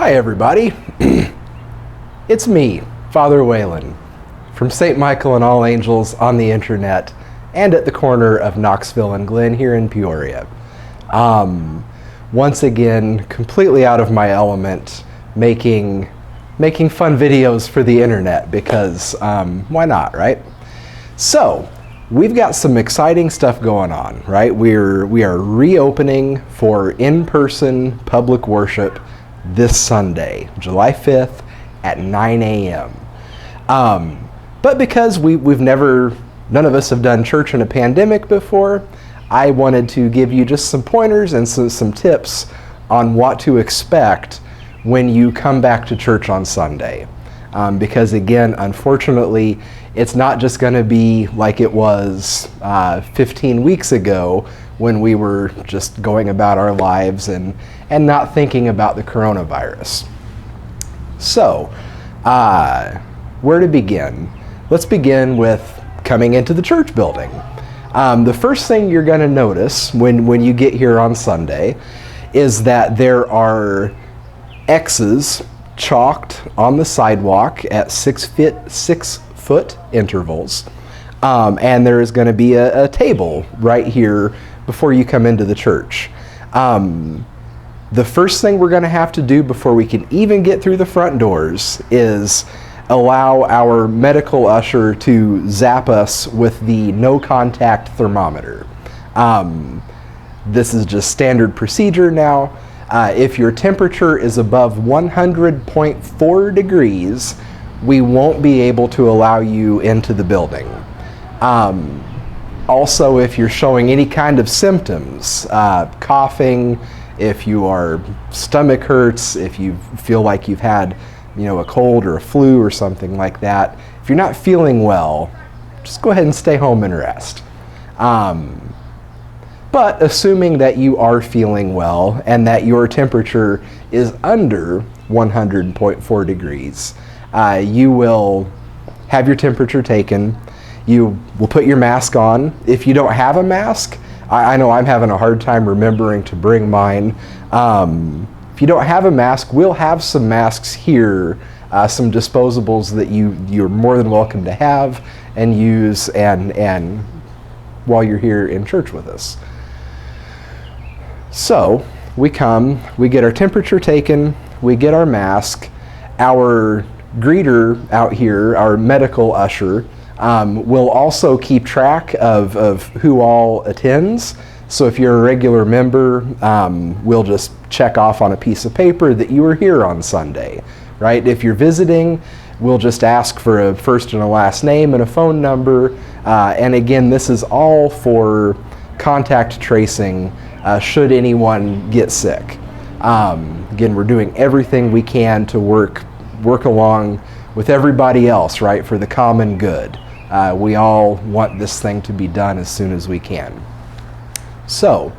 Hi everybody, it's me, Father Waylon, from St. Michael and All Angels on the internet and at the corner of Knoxville and Glen here in Peoria. Once again, completely out of my element, making fun videos for the internet because why not, right? So, we've got some exciting stuff going on, right? We are reopening for in-person public worship this Sunday, July 5th at 9 a.m. But because none of us have done church in a pandemic before, I wanted to give you just some pointers and some tips on what to expect when you come back to church on Sunday. Because again, unfortunately, it's not just going to be like it was 15 weeks ago when we were just going about our lives and not thinking about the coronavirus. So, where to begin? Let's begin with coming into the church building. The first thing you're going to notice when you get here on Sunday is that there are X's chalked on the sidewalk at 6 foot intervals, and there is going to be a table right here before you come into the church. The first thing we're going to have to do before we can even get through the front doors is allow our medical usher to zap us with the no contact thermometer. This is just standard procedure now. If your temperature is above 100.4 degrees, we won't be able to allow you into the building. Also, if you're showing any kind of symptoms, coughing, if your stomach hurts, if you feel like you've had, a cold or a flu or something like that, if you're not feeling well, just go ahead and stay home and rest. But assuming that you are feeling well and that your temperature is under 100.4 degrees, you will have your temperature taken. You will put your mask on. If you don't have a mask, I know I'm having a hard time remembering to bring mine. If you don't have a mask, we'll have some masks here, some disposables that you're more than welcome to have and use and while you're here in church with us. So we come, we get our temperature taken, we get our mask. Our greeter out here, our medical usher, will also keep track of who all attends. So if you're a regular member, we'll just check off on a piece of paper that you were here on Sunday, right? If you're visiting, we'll just ask for a first and a last name and a phone number. And again, this is all for contact tracing should anyone get sick. Again, we're doing everything we can to work along with everybody else, right, for the common good. We all want this thing to be done as soon as we can. So,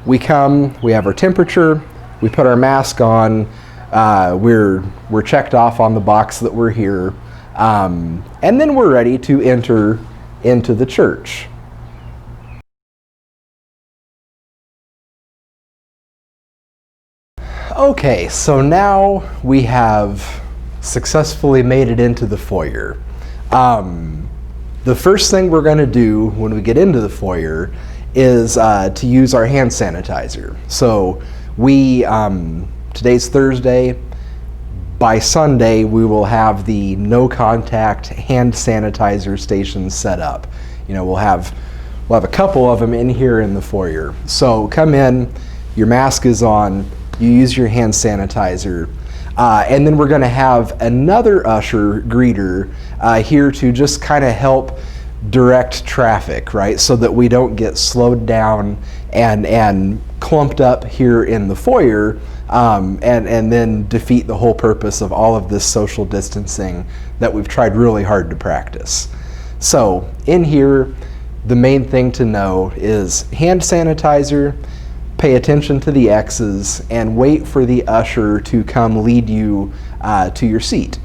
we come, we have our temperature, we put our mask on, we're checked off on the box that we're here, and then we're ready to enter into the church. Okay, so now we have successfully made it into the foyer. The first thing we're going to do when we get into the foyer is to use our hand sanitizer. So today's Thursday. By Sunday, we will have the no contact hand sanitizer stations set up. We'll have a couple of them in here in the foyer. So come in, your mask is on, you use your hand sanitizer, and then we're going to have another usher greeter here to just kind of help direct traffic, right? So that we don't get slowed down and clumped up here in the foyer, and then defeat the whole purpose of all of this social distancing that we've tried really hard to practice. So in here, the main thing to know is hand sanitizer, pay attention to the X's, and wait for the usher to come lead you to your seat.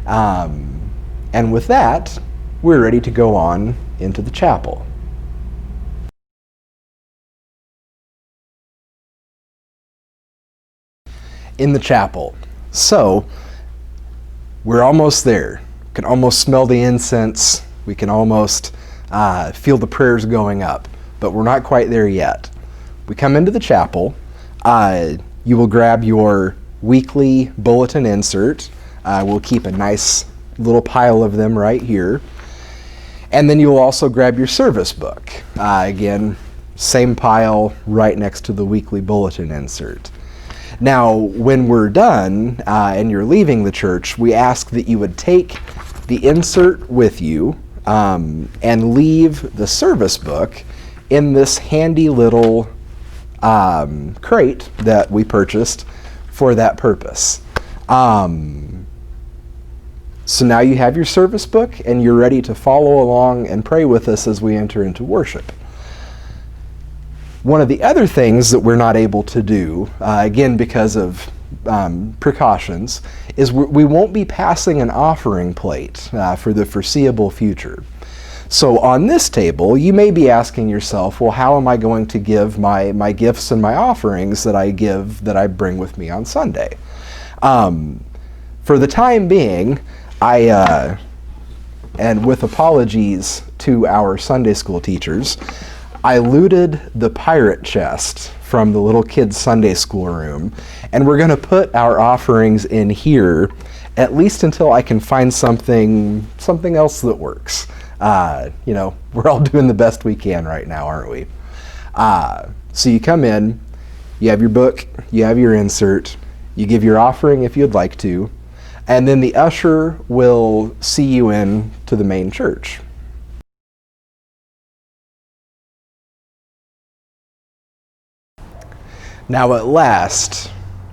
And with that, we're ready to go on into the chapel. in the chapel. So we're almost there. We can almost smell the incense. We can almost feel the prayers going up, but we're not quite there yet. We come into the chapel. You will grab your weekly bulletin insert. We'll keep a nice little pile of them right here. And then you'll also grab your service book. Again, same pile right next to the weekly bulletin insert. Now, when we're done and you're leaving the church, we ask that you would take the insert with you and leave the service book in this handy little crate that we purchased for that purpose. So now you have your service book and you're ready to follow along and pray with us as we enter into worship. One of the other things that we're not able to do, again because of precautions, is we won't be passing an offering plate for the foreseeable future. So on this table, you may be asking yourself, well, how am I going to give my gifts and my offerings that I bring with me on Sunday? For the time being, and with apologies to our Sunday school teachers, I looted the pirate chest from the little kids' Sunday school room, and we're going to put our offerings in here, at least until I can find something else that works. We're all doing the best we can right now, aren't we? So you come in, you have your book, you have your insert, you give your offering if you'd like to, and then the usher will see you in to the main church. Now at last,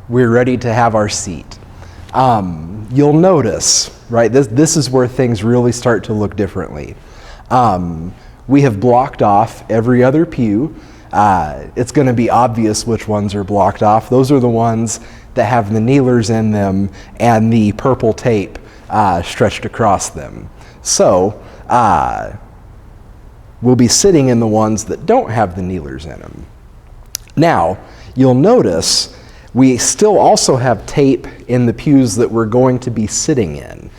we're ready to have our seat. You'll notice, right, this is where things really start to look differently. We have blocked off every other pew. It's going to be obvious which ones are blocked off. Those are the ones that have the kneelers in them and the purple tape stretched across them. So we'll be sitting in the ones that don't have the kneelers in them. Now, you'll notice we still also have tape in the pews that we're going to be sitting in.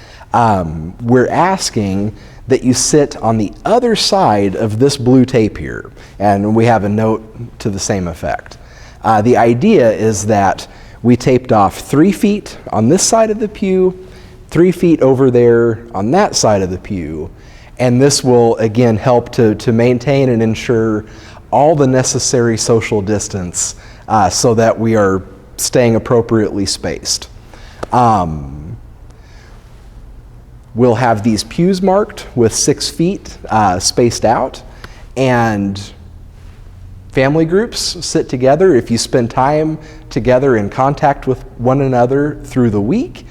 We're asking that you sit on the other side of this blue tape here, and we have a note to the same effect. The idea is that we taped off 3 feet on this side of the pew, 3 feet over there on that side of the pew, and this will again help to maintain and ensure all the necessary social distance so that we are staying appropriately spaced. We'll have these pews marked with 6 feet spaced out, and family groups sit together. If you spend time together in contact with one another through the week,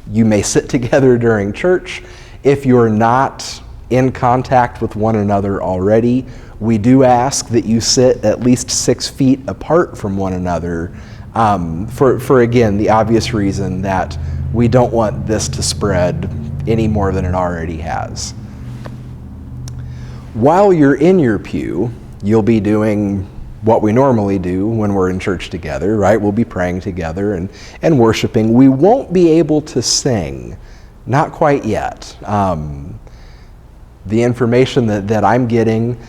you may sit together during church. If you're not in contact with one another already, we do ask that you sit at least 6 feet apart from one another for again, the obvious reason that we don't want this to spread any more than it already has. While you're in your pew, you'll be doing what we normally do when we're in church together, right? We'll be praying together and worshiping. We won't be able to sing, not quite yet. The information that I'm getting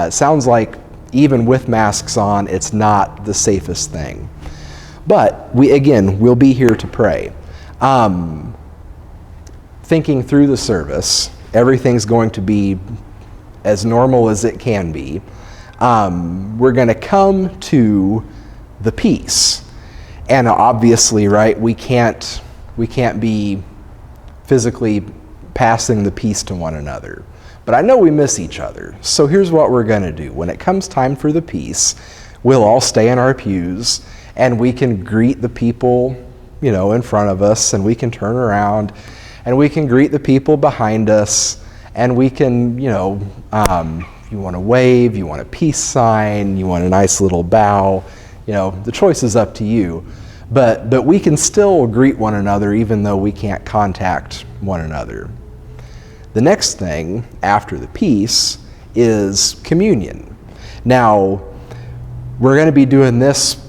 sounds like even with masks on, it's not the safest thing. But we'll be here to pray. Thinking through the service, everything's going to be as normal as it can be. We're going to come to the peace. And obviously, right, we can't be physically passing the peace to one another. But I know we miss each other. So here's what we're going to do. When it comes time for the peace, we'll all stay in our pews and we can greet the people, in front of us, and we can turn around and we can greet the people behind us, and we can, you want to wave, you want a peace sign, you want a nice little bow, the choice is up to you. But we can still greet one another even though we can't contact one another. The next thing after the peace is communion. Now, we're going to be doing this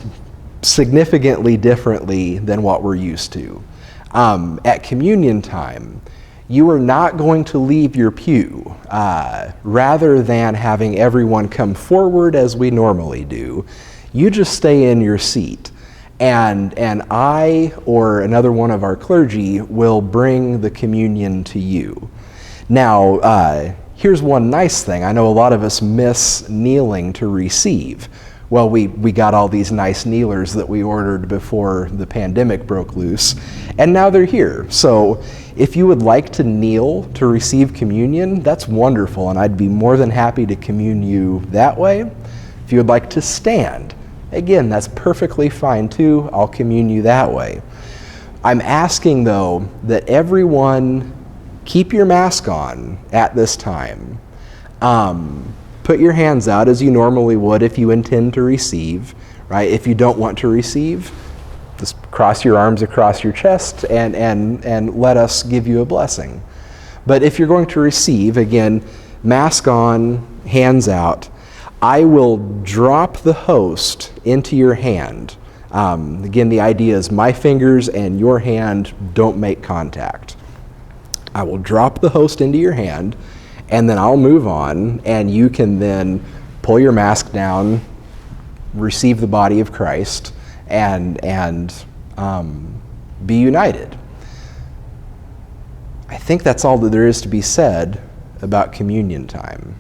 significantly differently than what we're used to. At communion time, you are not going to leave your pew. Rather than having everyone come forward as we normally do, you just stay in your seat. And I or another one of our clergy will bring the communion to you. Now, here's one nice thing. I know a lot of us miss kneeling to receive. Well, we got all these nice kneelers that we ordered before the pandemic broke loose, and now they're here. So if you would like to kneel to receive communion, that's wonderful, and I'd be more than happy to commune you that way. If you would like to stand, again, that's perfectly fine too. I'll commune you that way. I'm asking, though, that everyone keep your mask on at this time. Put your hands out as you normally would if you intend to receive, right? If you don't want to receive, just cross your arms across your chest and let us give you a blessing. But if you're going to receive, again, mask on, hands out. I will drop the host into your hand. Again, the idea is my fingers and your hand don't make contact. I will drop the host into your hand, and then I'll move on, and you can then pull your mask down, receive the body of Christ, and be united. I think that's all that there is to be said about communion time.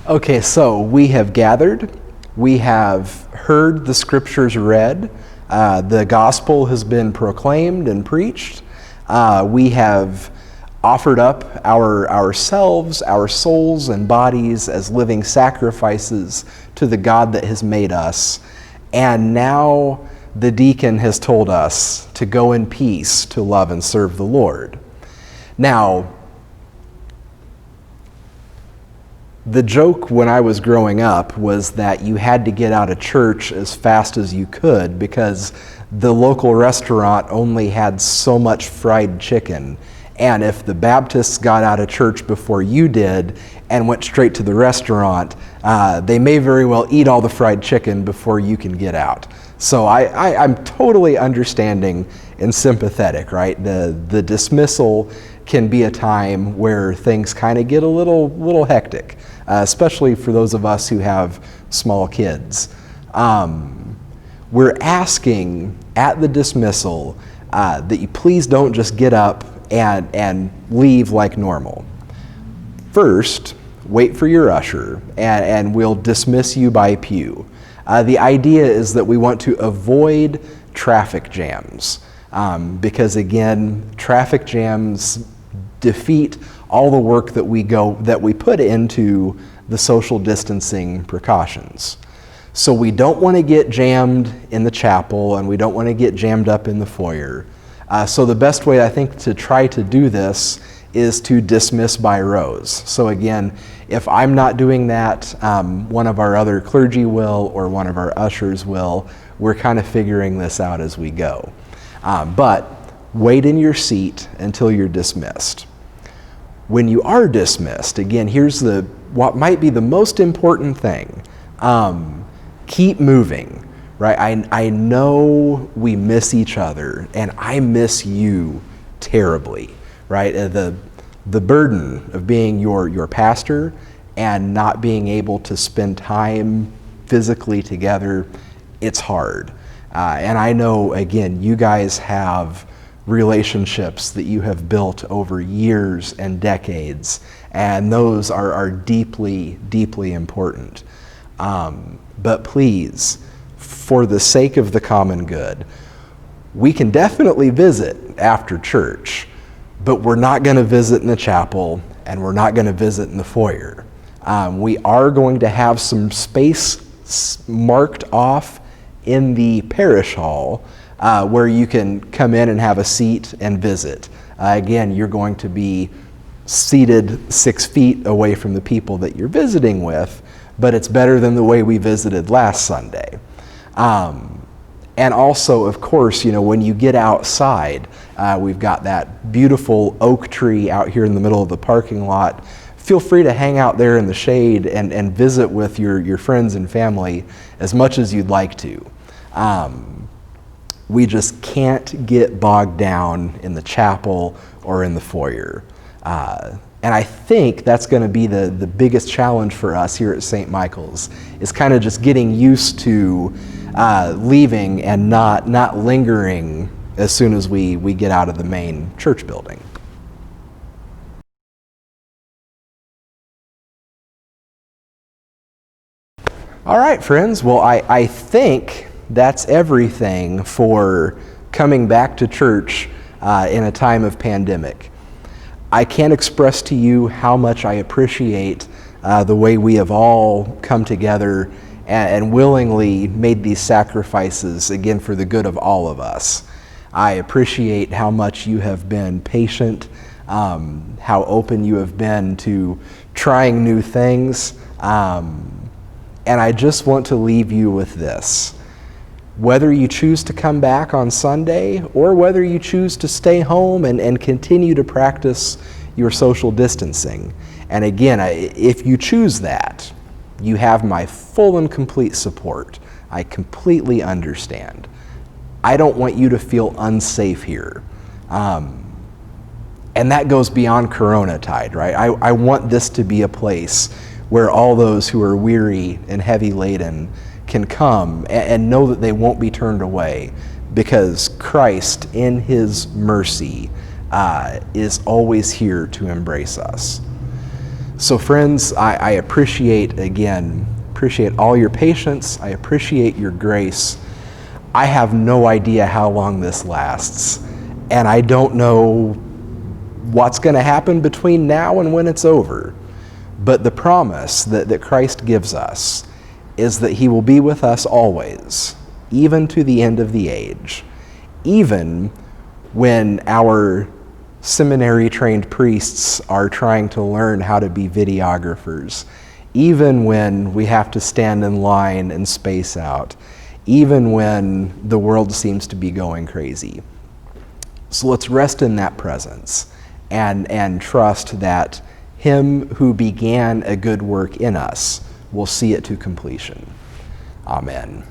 Okay, so we have gathered. We have heard the scriptures read. The gospel has been proclaimed and preached. We have offered up ourselves, our souls and bodies as living sacrifices to the God that has made us. And now the deacon has told us to go in peace to love and serve the Lord. Now, the joke when I was growing up was that you had to get out of church as fast as you could because the local restaurant only had so much fried chicken. And if the Baptists got out of church before you did and went straight to the restaurant, they may very well eat all the fried chicken before you can get out. So I'm totally understanding and sympathetic, right? The dismissal can be a time where things kind of get a little hectic. Especially for those of us who have small kids. We're asking at the dismissal that you please don't just get up and leave like normal. First, wait for your usher, and we'll dismiss you by pew. The idea is that we want to avoid traffic jams, because again, traffic jams defeat all the work that we put into the social distancing precautions. So we don't want to get jammed in the chapel, and we don't want to get jammed up in the foyer. So the best way, I think, to try to do this is to dismiss by rows. So again, if I'm not doing that, one of our other clergy will, or one of our ushers will. We're kind of figuring this out as we go. But wait in your seat until you're dismissed. When you are dismissed, again, here's what might be the most important thing. Keep moving, right? I know we miss each other, and I miss you terribly, right? The burden of being your pastor and not being able to spend time physically together, it's hard. And I know, again, you guys have relationships that you have built over years and decades, and those are deeply, deeply important. But please, for the sake of the common good, we can definitely visit after church, but we're not going to visit in the chapel, and we're not going to visit in the foyer. We are going to have some space marked off in the parish hall where you can come in and have a seat and visit. Again, you're going to be seated 6 feet away from the people that you're visiting with, but it's better than the way we visited last Sunday. And also, of course, when you get outside, we've got that beautiful oak tree out here in the middle of the parking lot. Feel free to hang out there in the shade and visit with your friends and family as much as you'd like to. We just can't get bogged down in the chapel or in the foyer. And I think that's going to be the biggest challenge for us here at St. Michael's, is kind of just getting used to leaving and not lingering as soon as we get out of the main church building. All right, friends. Well, I think that's everything for coming back to church in a time of pandemic. I can't express to you how much I appreciate the way we have all come together and willingly made these sacrifices, again, for the good of all of us. I appreciate how much you have been patient, how open you have been to trying new things. And I just want to leave you with this. Whether you choose to come back on Sunday or whether you choose to stay home and continue to practice your social distancing. And again, if you choose that, you have my full and complete support. I completely understand. I don't want you to feel unsafe here. And that goes beyond Corona tide, right? I want this to be a place where all those who are weary and heavy laden can come and know that they won't be turned away, because Christ, in his mercy, is always here to embrace us. So friends, I appreciate all your patience. I appreciate your grace. I have no idea how long this lasts, and I don't know what's going to happen between now and when it's over. But the promise that Christ gives us is that he will be with us always, even to the end of the age, even when our seminary-trained priests are trying to learn how to be videographers, even when we have to stand in line and space out, even when the world seems to be going crazy. So let's rest in that presence and trust that him who began a good work in us will see it to completion. Amen.